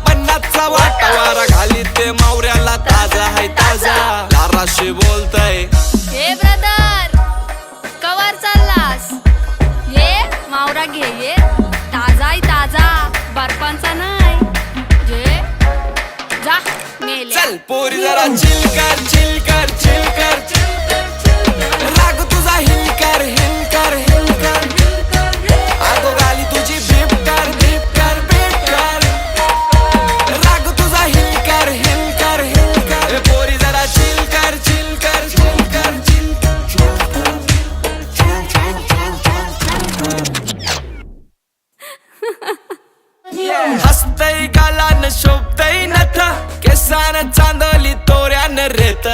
50-50चा वाटा वारा घाली ते मावऱ्याला ताजा हाय ताजा लाराशी बोलतय हे ब्रदर कवर चाललास ये मावरा घे ये ताजाय ताजा बर्फांचा नाही ये जा मेले चल पोरी जरा चिल कर चिल कर चिल कर राग तुझा हिलकर हिलकर हिलकर आगो गाली तुझी बीप कर बीप कर बीप कर राग तुझा हिलकर हिलकर हिलकर ए पोरी जरा चिल कर चिल कर चिल कर चिल हसतय गालान शोभतय नथ केसान चांदली तोऱ्यान रेत